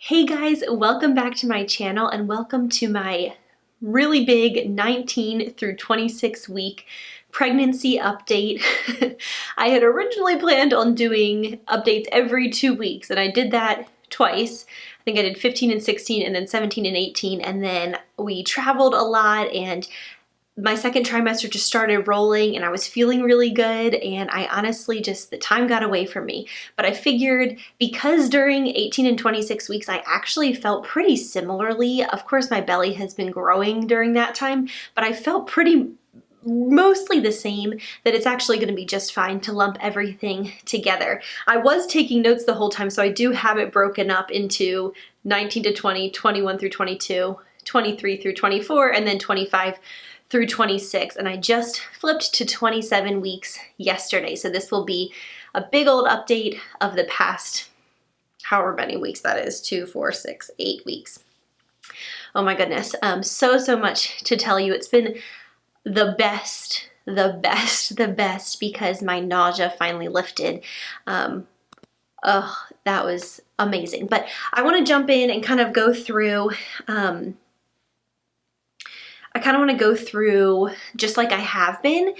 Hey guys, welcome back to my channel and welcome to my really big 19 through 26 week pregnancy update. I had originally planned on doing updates every 2 weeks and I did that twice. I think I did 15 and 16 and then 17 and 18, and then we traveled a lot and my second trimester just started rolling and I was feeling really good, and I honestly the time got away from me. But I figured because during 18 and 26 weeks I actually felt pretty similarly. Of course my belly has been growing during that time, but I felt mostly the same, that it's actually going to be just fine to lump everything together. I was taking notes the whole time, so I do have it broken up into 19 to 20, 21 through 22, 23 through 24, and then 25 through 26, and I just flipped to 27 weeks yesterday. So this will be a big old update of the past, however many weeks that is, 2, 4, 6, 8 weeks. Oh my goodness, so much to tell you. It's been the best because my nausea finally lifted. Oh, that was amazing. But I want to jump in and kind of go through just like I have been,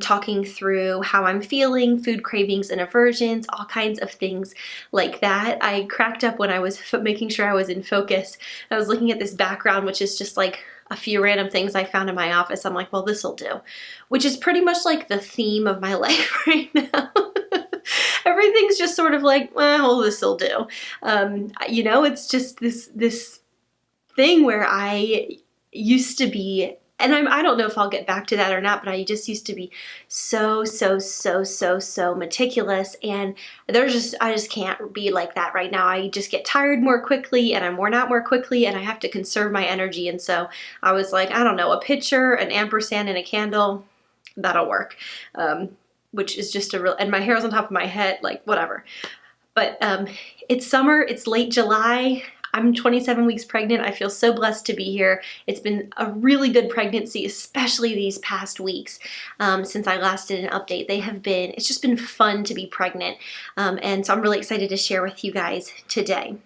talking through how I'm feeling, food cravings and aversions, all kinds of things like that. I cracked up when I was making sure I was in focus. I was looking at this background, which is just like a few random things I found in my office. I'm like, well, this'll do, which is pretty much like the theme of my life right now. Everything's just sort of like, well, this'll do. You know, it's just this thing where I used to be, and I don't know if I'll get back to that or not, but I just used to be so meticulous, and I just can't be like that right now. I just get tired more quickly and I'm worn out more quickly, and I have to conserve my energy. And so I was like, I don't know, a picture, an ampersand, and a candle, that'll work. Which is just and my hair's on top of my head, like whatever. But it's summer, it's late July. I'm 27 weeks pregnant. I feel so blessed to be here. It's been a really good pregnancy, especially these past weeks since I last did an update. It's just been fun to be pregnant. And so I'm really excited to share with you guys today.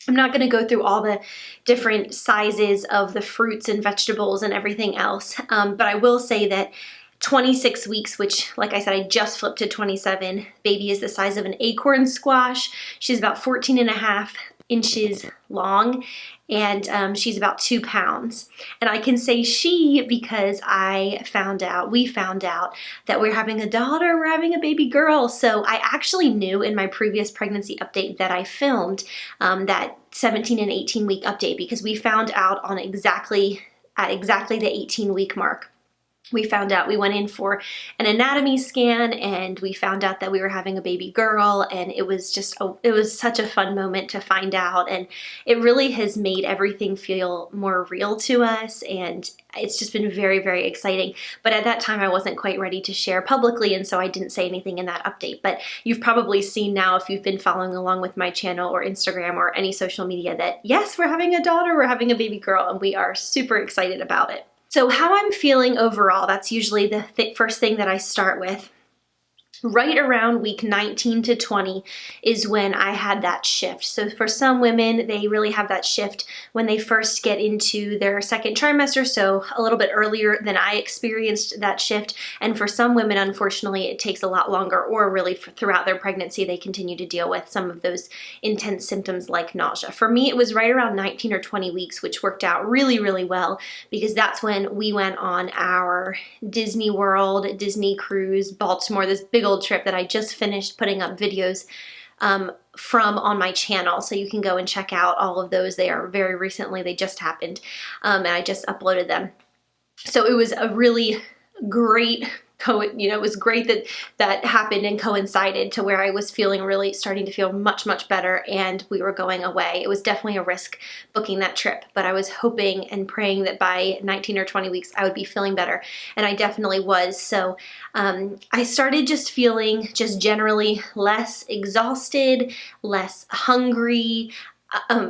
I'm not going to go through all the different sizes of the fruits and vegetables and everything else, but I will say that 26 weeks, which, like I said, I just flipped to 27. Baby is the size of an acorn squash. She's about 14 and a half inches long, and she's about 2 pounds. And I can say she because we found out that we're having a daughter, we're having a baby girl. So I actually knew in my previous pregnancy update that I filmed that 17 and 18 week update, because we found out at exactly the 18 week mark. We found out, we went in for an anatomy scan and we found out that we were having a baby girl, and it was such a fun moment to find out, and it really has made everything feel more real to us, and it's just been very exciting. But at that time I wasn't quite ready to share publicly, and so I didn't say anything in that update. But you've probably seen now, if you've been following along with my channel or Instagram or any social media, that yes, we're having a daughter, we're having a baby girl, and we are super excited about it. So how I'm feeling overall, that's usually the first thing that I start with. Right around week 19 to 20 is when I had that shift. So for some women, they really have that shift when they first get into their second trimester, so a little bit earlier than I experienced that shift. And for some women, unfortunately, it takes a lot longer, or really throughout their pregnancy, they continue to deal with some of those intense symptoms like nausea. For me, it was right around 19 or 20 weeks, which worked out really well, because that's when we went on our Disney World, Disney cruise, Baltimore, this big old trip that I just finished putting up videos from on my channel. So you can go and check out all of those. They are very recently, they just happened, and I just uploaded them. So it was a really great it was great that happened and coincided to where I was starting to feel much better, and we were going away. It was definitely a risk booking that trip, but I was hoping and praying that by 19 or 20 weeks I would be feeling better, and I definitely was. So I started just feeling just generally less exhausted, less hungry.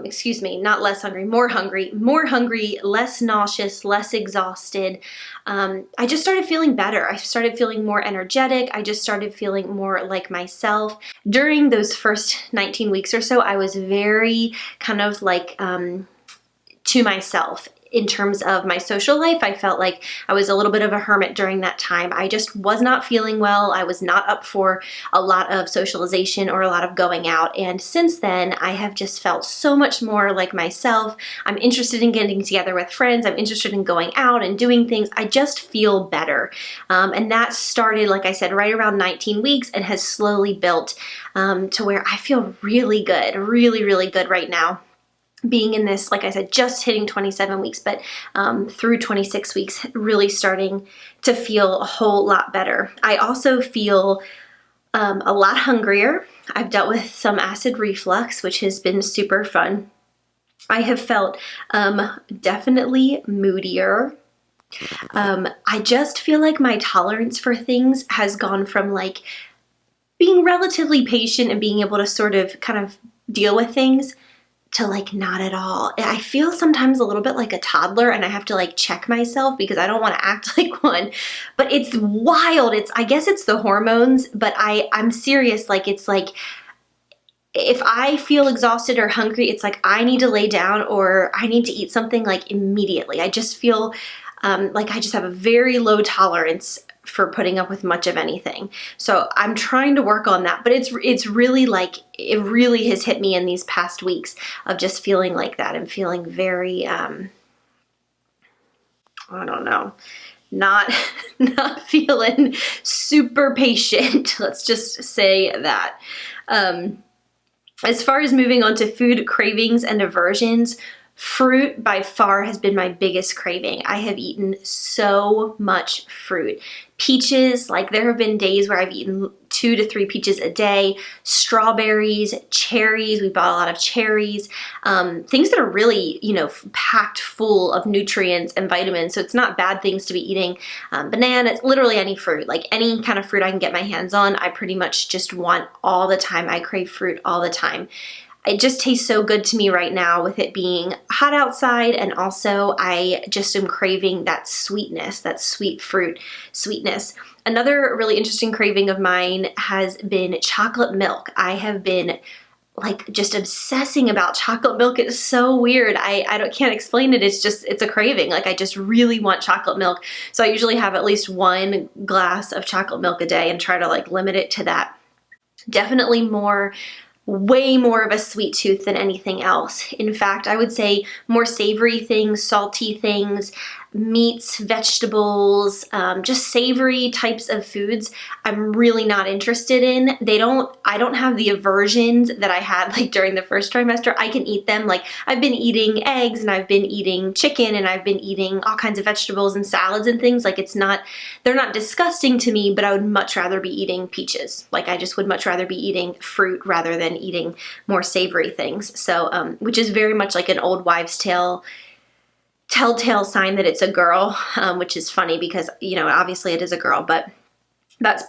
excuse me, not less hungry, more hungry, less nauseous, less exhausted. I just started feeling better. I started feeling more energetic. I just started feeling more like myself. During those first 19 weeks or so, I was very kind of like to myself. In terms of my social life, I felt like I was a little bit of a hermit during that time. I just was not feeling well. I was not up for a lot of socialization or a lot of going out. And since then, I have just felt so much more like myself. I'm interested in getting together with friends. I'm interested in going out and doing things. I just feel better. And that started, like I said, right around 19 weeks and has slowly built to where I feel really good, really, really good right now. Being in this, like I said, just hitting 27 weeks, but through 26 weeks, really starting to feel a whole lot better. I also feel a lot hungrier. I've dealt with some acid reflux, which has been super fun. I have felt definitely moodier. I just feel like my tolerance for things has gone from like being relatively patient and being able to sort of kind of deal with things to like not at all. I feel sometimes a little bit like a toddler and I have to like check myself because I don't want to act like one, but it's wild. I guess it's the hormones, but I'm serious. Like, it's like, if I feel exhausted or hungry, it's like I need to lay down or I need to eat something like immediately. I just feel like I just have a very low tolerance for putting up with much of anything. So I'm trying to work on that, but it's really like, it really has hit me in these past weeks of just feeling like that and feeling very, I don't know, not feeling super patient. Let's just say that. As far as moving on to food cravings and aversions, fruit by far has been my biggest craving. I have eaten so much fruit. Peaches, like there have been days where I've eaten 2 to 3 peaches a day. Strawberries, cherries, we bought a lot of cherries. Things that are really, packed full of nutrients and vitamins. So it's not bad things to be eating. Bananas, literally any fruit, like any kind of fruit I can get my hands on, I pretty much just want all the time. I crave fruit all the time. It just tastes so good to me right now with it being hot outside, and also I just am craving that sweetness, that sweet fruit sweetness. Another really interesting craving of mine has been chocolate milk. I have been like just obsessing about chocolate milk. It's so weird. I can't explain it. It's a craving. Like I just really want chocolate milk. So I usually have at least 1 glass of chocolate milk a day and try to like limit it to that. Definitely way more of a sweet tooth than anything else. In fact, I would say more savory things, salty things, meats, vegetables, just savory types of foods I'm really not interested in. I don't have the aversions that I had like during the first trimester. I can eat them. Like I've been eating eggs and I've been eating chicken and I've been eating all kinds of vegetables and salads and things. Like they're not disgusting to me, but I would much rather be eating peaches. Like I just would much rather be eating fruit rather than eating more savory things. So, which is very much like an old wives' telltale sign that it's a girl, which is funny because, obviously it is a girl, but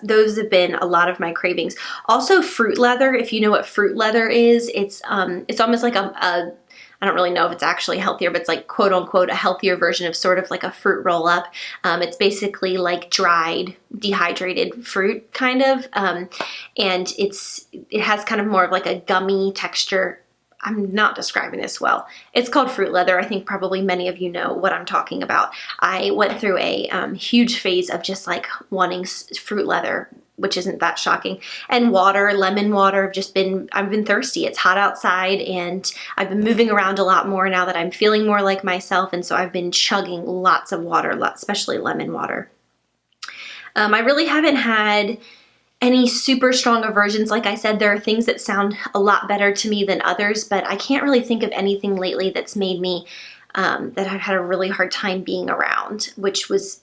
those have been a lot of my cravings. Also fruit leather, if you know what fruit leather is, it's almost like I don't really know if it's actually healthier, but it's like quote unquote a healthier version of sort of like a fruit roll up. It's basically like dried, dehydrated fruit kind of, and it has kind of more of like a gummy texture. I'm not describing this well. It's called fruit leather. I think probably many of you know what I'm talking about. I went through a huge phase of just like wanting fruit leather, which isn't that shocking. And water, lemon water, I've been thirsty. It's hot outside and I've been moving around a lot more now that I'm feeling more like myself. And so I've been chugging lots of water, especially lemon water. I really haven't had any super strong aversions. Like I said, there are things that sound a lot better to me than others, but I can't really think of anything lately that's made me, that I've had a really hard time being around, which was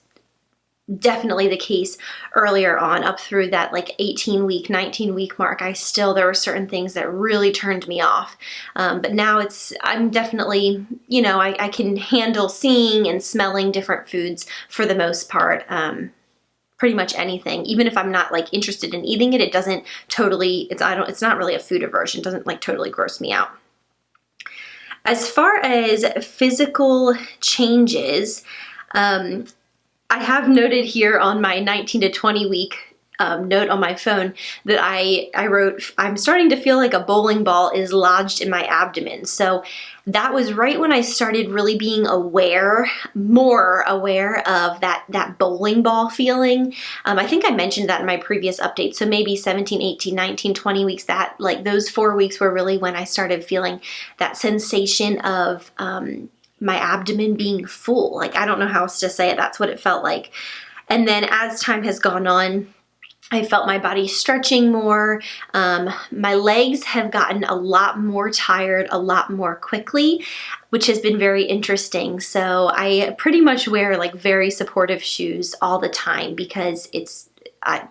definitely the case earlier on up through that like 18-week, 19-week mark. There were certain things that really turned me off. But now I'm definitely, I can handle seeing and smelling different foods for the most part. Pretty much anything, even if I'm not like interested in eating it, it's not really a food aversion. It doesn't like totally gross me out. As far as physical changes, I have noted here on my 19 to 20 week note on my phone that I wrote, I'm starting to feel like a bowling ball is lodged in my abdomen. So that was right when I started really being more aware of that bowling ball feeling. I think I mentioned that in my previous update. So maybe 17, 18, 19, 20 weeks, that like those 4 weeks were really when I started feeling that sensation of my abdomen being full. Like, I don't know how else to say it. That's what it felt like. And then as time has gone on, I felt my body stretching more. My legs have gotten a lot more tired, a lot more quickly, which has been very interesting. So I pretty much wear like very supportive shoes all the time because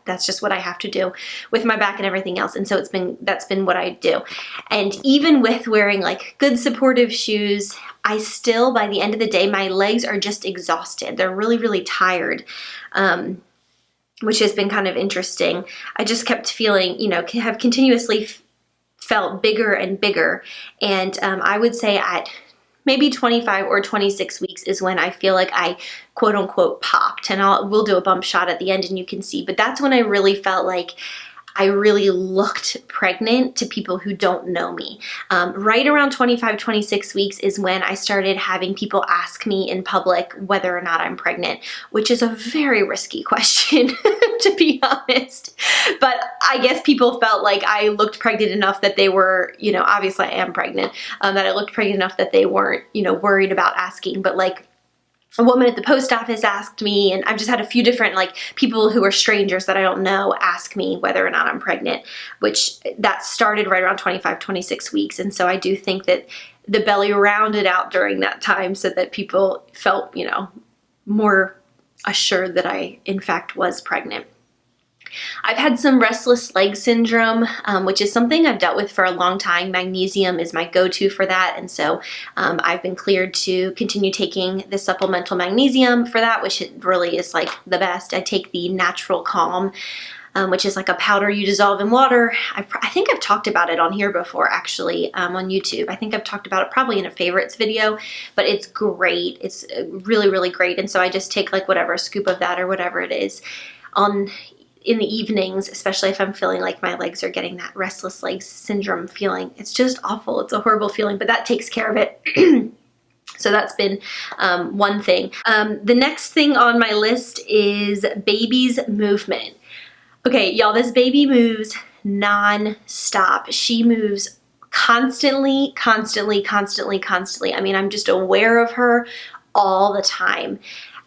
that's just what I have to do with my back and everything else. And so that's been what I do. And even with wearing like good supportive shoes, I still, by the end of the day, my legs are just exhausted. They're really, really tired. Which has been kind of interesting. I just kept feeling, have continuously felt bigger and bigger. And I would say at maybe 25 or 26 weeks is when I feel like I quote unquote popped. And we'll do a bump shot at the end and you can see, but that's when I really felt like I really looked pregnant to people who don't know me. Right around 25, 26 weeks is when I started having people ask me in public whether or not I'm pregnant, which is a very risky question, to be honest. But I guess people felt like I looked pregnant enough that they were, obviously I am pregnant, that I looked pregnant enough that they weren't, worried about asking. But like, a woman at the post office asked me, and I've just had a few different like people who are strangers that I don't know ask me whether or not I'm pregnant, which that started right around 25, 26 weeks. And so I do think that the belly rounded out during that time so that people felt, more assured that I in fact was pregnant. I've had some restless leg syndrome, which is something I've dealt with for a long time. Magnesium is my go-to for that. And so I've been cleared to continue taking the supplemental magnesium for that, which it really is like the best. I take the Natural Calm, which is like a powder you dissolve in water. I think I've talked about it on here before, actually, on YouTube. I think I've talked about it probably in a favorites video, but it's great. It's really, really great. And so I just take like whatever, a scoop of that or whatever it is in the evenings, especially if I'm feeling like my legs are getting that restless legs syndrome feeling. It's just awful. It's a horrible feeling, but that takes care of it. So that's been one thing. The next thing on my list is baby's movement. Okay, y'all, this baby moves non-stop. She moves constantly, constantly, constantly, constantly. I mean, I'm just aware of her all the time.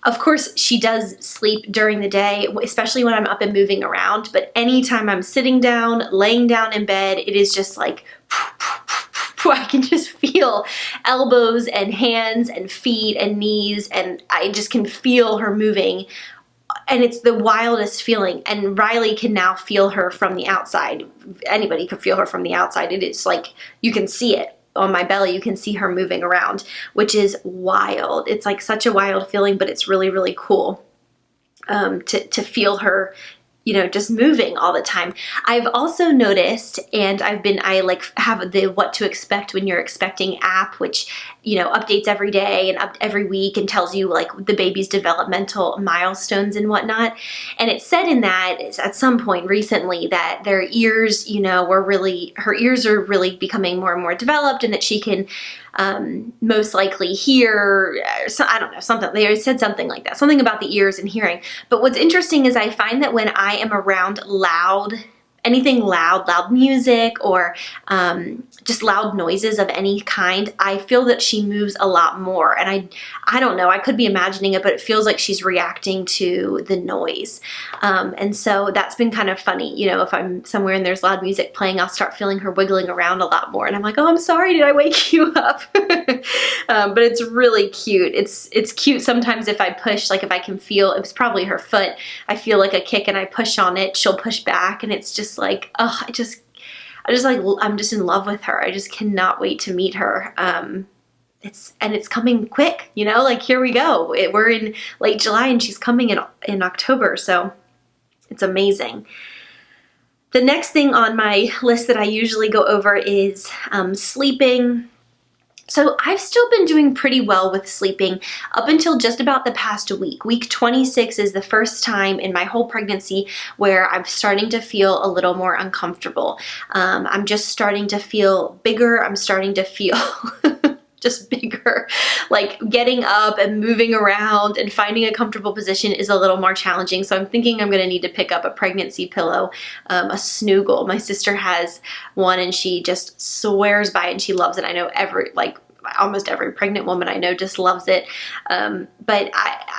Of course, she does sleep during the day, especially when I'm up and moving around, but anytime I'm sitting down, laying down in bed, it is just like, I can just feel elbows and hands and feet and knees, and I just can feel her moving, and it's the wildest feeling. And Riley can now feel her from the outside. Anybody could feel her from the outside. It is like, you can see it. On my belly, you can see her moving around, which is wild. It's like such a wild feeling, but it's really, really cool to feel her, just moving all the time. I've also noticed, and I like have the What to Expect When You're Expecting app, which, updates every day and every week and tells you like the baby's developmental milestones and whatnot. And it said in that at some point recently that their ears, her ears are really becoming more and more developed, and that she can most likely hear, I don't know, something. They said something like that, something about the ears and hearing. But what's interesting is I find that when I am around anything loud music, or just loud noises of any kind, I feel that she moves a lot more. And I don't know, I could be imagining it, but it feels like she's reacting to the noise. And so that's been kind of funny. If I'm somewhere and there's loud music playing, I'll start feeling her wiggling around a lot more. And I'm like, oh, I'm sorry, did I wake you up? But it's really cute. It's cute sometimes if I push, like if I can feel, it was probably her foot, I feel like a kick and I push on it, she'll push back, and it's just like, oh, I'm just in love with her. I just cannot wait to meet her. It's coming quick, like here we go. We're in late July and she's coming in October. So it's amazing. The next thing on my list that I usually go over is sleeping. So I've still been doing pretty well with sleeping up until just about the past week. Week 26 is the first time in my whole pregnancy where I'm starting to feel a little more uncomfortable. I'm just starting to feel bigger. I'm starting to feel just bigger. Like getting up and moving around and finding a comfortable position is a little more challenging. So I'm thinking I'm gonna need to pick up a pregnancy pillow, a Snuggle. My sister has one and she just swears by it and she loves it. I know almost every pregnant woman I know just loves it. But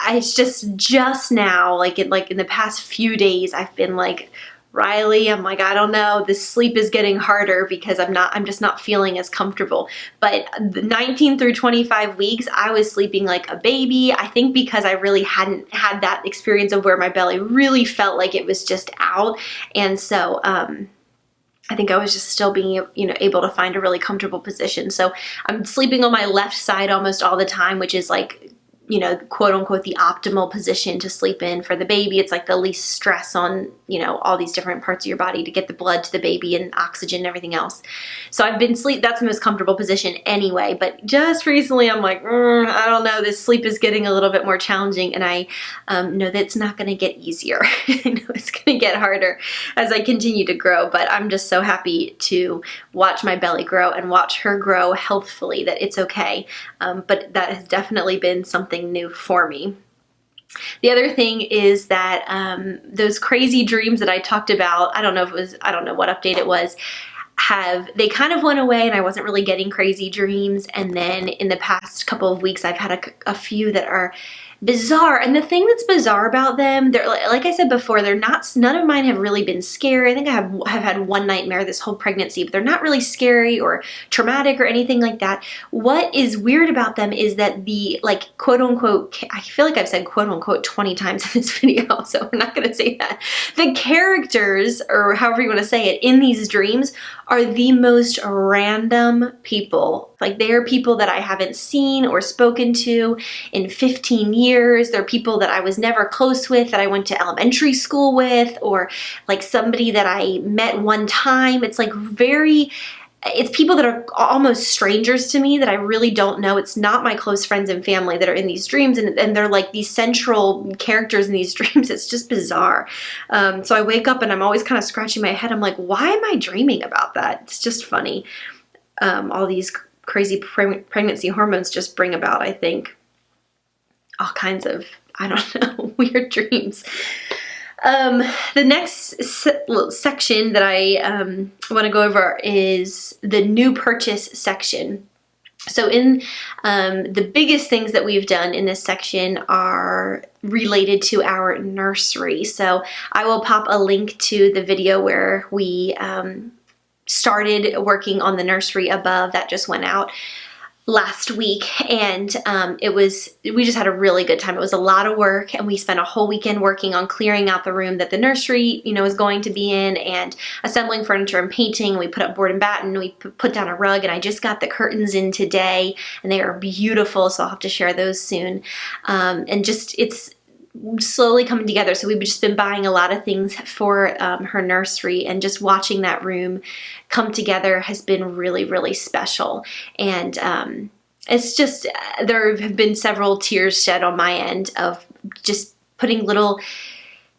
it's just now, like in the past few days, I've been like, Riley, I'm like, I don't know, this sleep is getting harder because I'm just not feeling as comfortable. But the 19 through 25 weeks, I was sleeping like a baby. I think because I really hadn't had that experience of where my belly really felt like it was just out. And so, I think I was just still being, able to find a really comfortable position. So I'm sleeping on my left side almost all the time, which is like, quote unquote, the optimal position to sleep in for the baby. It's like the least stress on, all these different parts of your body to get the blood to the baby and oxygen and everything else. So I've been that's the most comfortable position anyway. But just recently I'm like, I don't know, this sleep is getting a little bit more challenging, and I know that it's not going to get easier. I know it's going to get harder as I continue to grow, but I'm just so happy to watch my belly grow and watch her grow healthfully, that it's okay. But that has definitely been something new for me. The other thing is that those crazy dreams that I talked about, I don't know what update it was, they kind of went away and I wasn't really getting crazy dreams. And then in the past couple of weeks, I've had a few that are bizarre. And the thing that's bizarre about them, they're like I said before, none of mine have really been scary. I think I have had one nightmare this whole pregnancy, but they're not really scary or traumatic or anything like that. What is weird about them is that the, like, quote unquote, I feel like I've said quote unquote 20 times in this video, so we're not going to say that. The characters, or however you want to say it, in these dreams are the most random people. Like, they are people that I haven't seen or spoken to in 15 years. They're people that I was never close with, that I went to elementary school with, or like somebody that I met one time. It's like it's people that are almost strangers to me that I really don't know. It's not my close friends and family that are in these dreams, and they're like these central characters in these dreams. It's just bizarre. So I wake up and I'm always kind of scratching my head. I'm like, why am I dreaming about that? It's just funny. All these crazy pregnancy hormones just bring about, I think, all kinds of, I don't know, weird dreams. The next section that I want to go over is the new purchase section. So the biggest things that we've done in this section are related to our nursery. So I will pop a link to the video where we started working on the nursery above. That just went out last week, and we just had a really good time. It was a lot of work, and we spent a whole weekend working on clearing out the room that the nursery, is going to be in, and assembling furniture and painting. We put up board and batten, we put down a rug, and I just got the curtains in today, and they are beautiful, so I'll have to share those soon. And just, it's slowly coming together. So we've just been buying a lot of things for her nursery, and just watching that room come together has been really, really special. And it's just, there have been several tears shed on my end of just putting little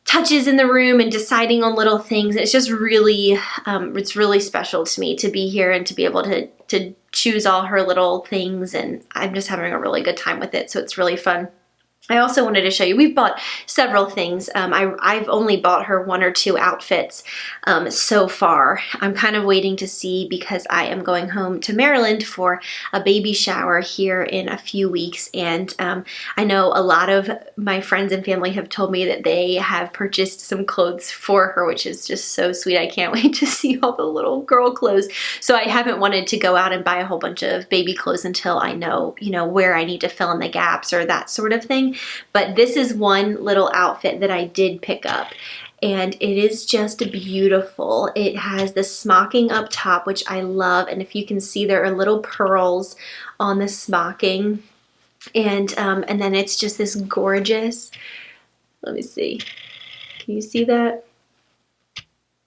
touches in the room and deciding on little things. It's just really, it's really special to me to be here and to be able to choose all her little things, and I'm just having a really good time with it. So it's really fun. I also wanted to show you, we've bought several things. I've only bought her 1 or 2 outfits so far. I'm kind of waiting to see, because I am going home to Maryland for a baby shower here in a few weeks. And I know a lot of my friends and family have told me that they have purchased some clothes for her, which is just so sweet. I can't wait to see all the little girl clothes. So I haven't wanted to go out and buy a whole bunch of baby clothes until I know, where I need to fill in the gaps or that sort of thing. But this is one little outfit that I did pick up, and it is just beautiful. It has the smocking up top, which I love, and if you can see, there are little pearls on the smocking, and then it's just this gorgeous, let me see, can you see that?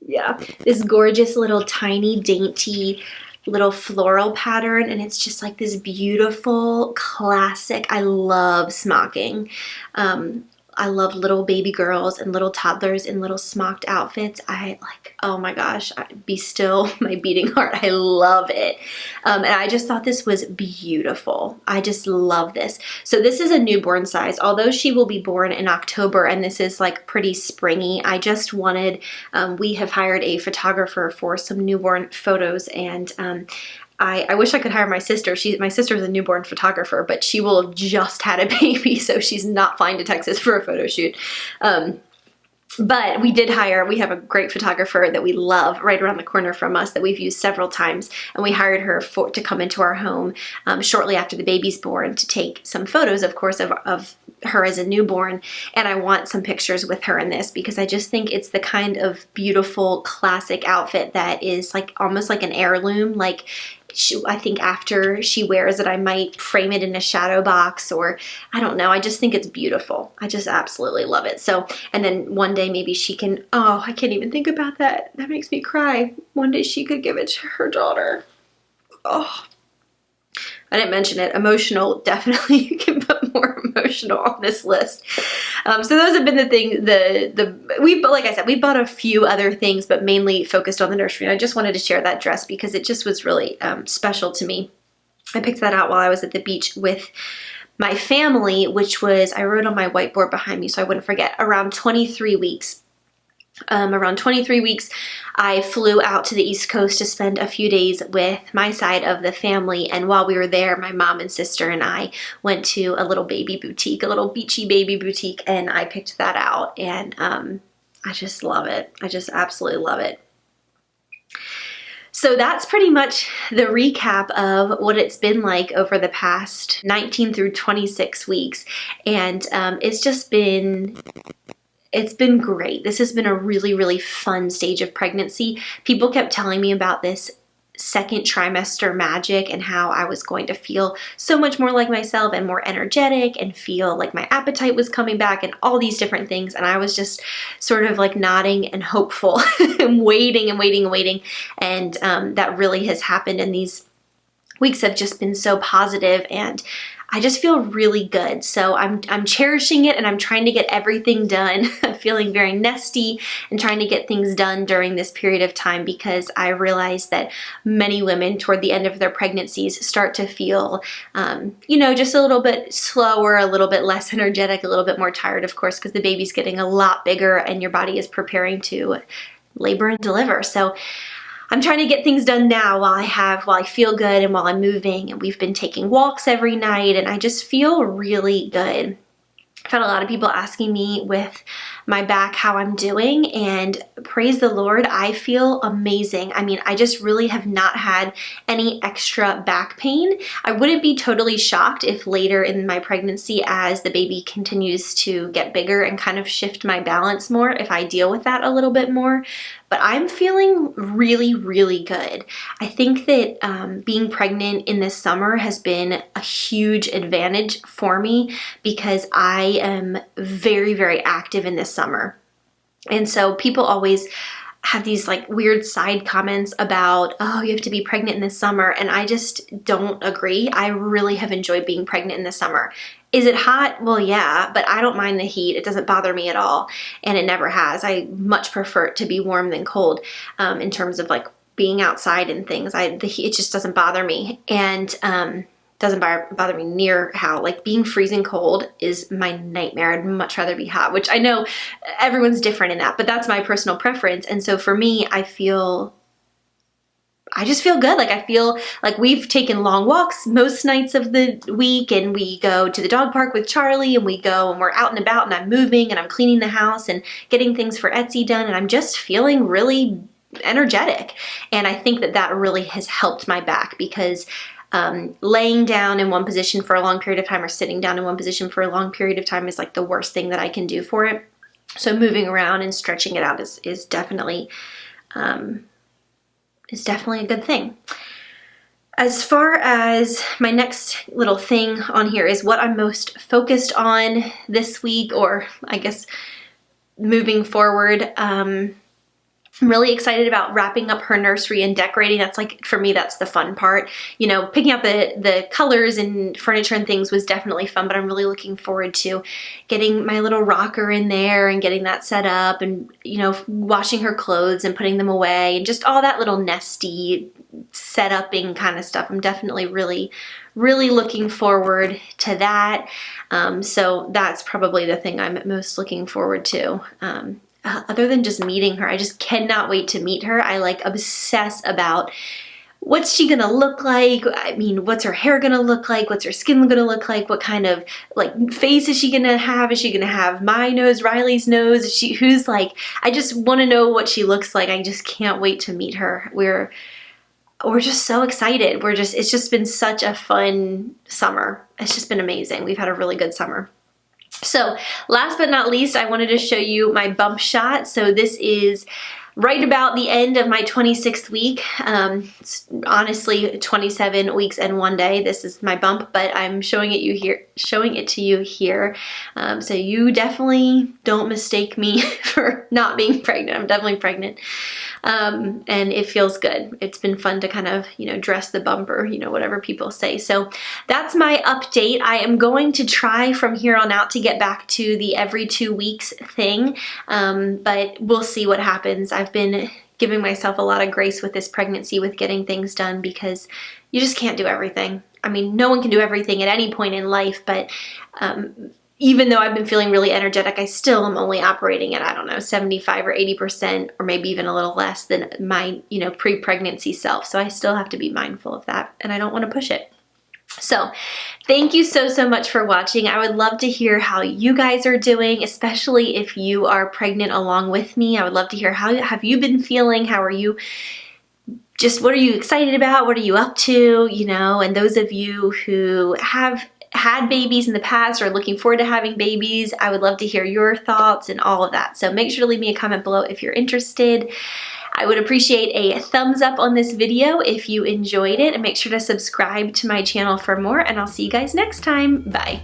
Yeah, this gorgeous little tiny dainty little floral pattern, and it's just like this beautiful classic. I love smocking. I love little baby girls and little toddlers in little smocked outfits. I like, oh my gosh, be still my beating heart. I love it. And I just thought this was beautiful. I just love this. So this is a newborn size, although she will be born in October, and this is like pretty springy. I just wanted, we have hired a photographer for some newborn photos, and I wish I could hire my sister. My sister's a newborn photographer, but she will have just had a baby, so she's not flying to Texas for a photo shoot. But we have a great photographer that we love right around the corner from us that we've used several times, and we hired her to come into our home shortly after the baby's born to take some photos, of course, of her as a newborn. And I want some pictures with her in this because I just think it's the kind of beautiful classic outfit that is like almost like an heirloom. Like, I think after she wears it, I might frame it in a shadow box, or I don't know. I just think it's beautiful. I just absolutely love it. So, and then one day maybe she can, oh, I can't even think about that. That makes me cry. One day she could give it to her daughter. Oh, I didn't mention it. Emotional, definitely you can put more emotional on this list. So those have been the things, like I said, we bought a few other things, but mainly focused on the nursery. And I just wanted to share that dress because it just was really special to me. I picked that out while I was at the beach with my family, which was, I wrote on my whiteboard behind me so I wouldn't forget, around 23 weeks. Around 23 weeks, I flew out to the East Coast to spend a few days with my side of the family. And while we were there, my mom and sister and I went to a little baby boutique, a little beachy baby boutique, and I picked that out. And I just love it. I just absolutely love it. So that's pretty much the recap of what it's been like over the past 19 through 26 weeks. And it's been great. This has been a really, really fun stage of pregnancy. People kept telling me about this second trimester magic and how I was going to feel so much more like myself and more energetic and feel like my appetite was coming back and all these different things. And I was just sort of like nodding and hopeful and waiting and waiting and waiting. And that really has happened. And these weeks have just been so positive, and I just feel really good. So I'm cherishing it, and I'm trying to get everything done. I'm feeling very nesty and trying to get things done during this period of time because I realize that many women toward the end of their pregnancies start to feel, just a little bit slower, a little bit less energetic, a little bit more tired, of course, because the baby's getting a lot bigger and your body is preparing to labor and deliver. So I'm trying to get things done now while I feel good and while I'm moving, and we've been taking walks every night, and I just feel really good. I've had a lot of people asking me with my back how I'm doing, and praise the Lord, I feel amazing. I mean, I just really have not had any extra back pain. I wouldn't be totally shocked if later in my pregnancy, as the baby continues to get bigger and kind of shift my balance more, if I deal with that a little bit more. But I'm feeling really, really good. I think that being pregnant in this summer has been a huge advantage for me because I am very, very active in this summer. And so people always have these like weird side comments about, oh, you have to be pregnant in the summer. And I just don't agree. I really have enjoyed being pregnant in the summer. Is it hot? Well, yeah, but I don't mind the heat. It doesn't bother me at all. And it never has. I much prefer it to be warm than cold in terms of like being outside and things. The heat, it just doesn't bother me. And doesn't bother me near how, like, being freezing cold is my nightmare. I'd much rather be hot, which I know everyone's different in that, but that's my personal preference. And so for me, I just feel good. Like, I feel like we've taken long walks most nights of the week, and we go to the dog park with Charlie, and we go and we're out and about, and I'm moving and I'm cleaning the house and getting things for Etsy done, and I'm just feeling really energetic. And I think that that really has helped my back because laying down in one position for a long period of time or sitting down in one position for a long period of time is like the worst thing that I can do for it. So moving around and stretching it out is definitely a good thing. As far as my next little thing on here is what I'm most focused on this week, or I guess moving forward. I'm really excited about wrapping up her nursery and decorating. That's like, for me, that's the fun part. You know, picking out the colors and furniture and things was definitely fun, but I'm really looking forward to getting my little rocker in there and getting that set up and, you know, washing her clothes and putting them away and just all that little nesty setuping kind of stuff. I'm definitely really looking forward to that. So that's probably the thing I'm most looking forward to. Other than just meeting her, I just cannot wait to meet her. I like obsess about what's she gonna look like? I mean, what's her hair gonna look like? What's her skin gonna look like? What kind of like face is she gonna have? Is she gonna have my nose, Riley's nose? Is she, who's like, I just wanna know what she looks like. I just can't wait to meet her. We're just so excited. It's just been such a fun summer. It's just been amazing. We've had a really good summer. So last but not least, I wanted to show you my bump shot. So this is right about the end of my 26th week. It's honestly 27 weeks and 1 day. This is my bump, but I'm showing it to you here. So you definitely don't mistake me for not being pregnant. I'm definitely pregnant. And it feels good. It's been fun to kind of, you know, dress the bumper, you know, whatever people say. So that's my update. I am going to try from here on out to get back to the every 2 weeks thing, but we'll see what happens. I've been giving myself a lot of grace with this pregnancy, with getting things done, because you just can't do everything. I mean, no one can do everything at any point in life, but even though I've been feeling really energetic, I still am only operating at, I don't know, 75 or 80%, or maybe even a little less than my, you know, pre-pregnancy self. So I still have to be mindful of that, and I don't want to push it. So thank you so much for watching. I would love to hear how you guys are doing, especially if you are pregnant along with me. I would love to hear how have you been feeling? How are you? Just what are you excited about? What are you up to? You know, and those of you who have had babies in the past or looking forward to having babies, I would love to hear your thoughts and all of that. So make sure to leave me a comment below if you're interested. I would appreciate a thumbs up on this video if you enjoyed it, and make sure to subscribe to my channel for more, and I'll see you guys next time. Bye.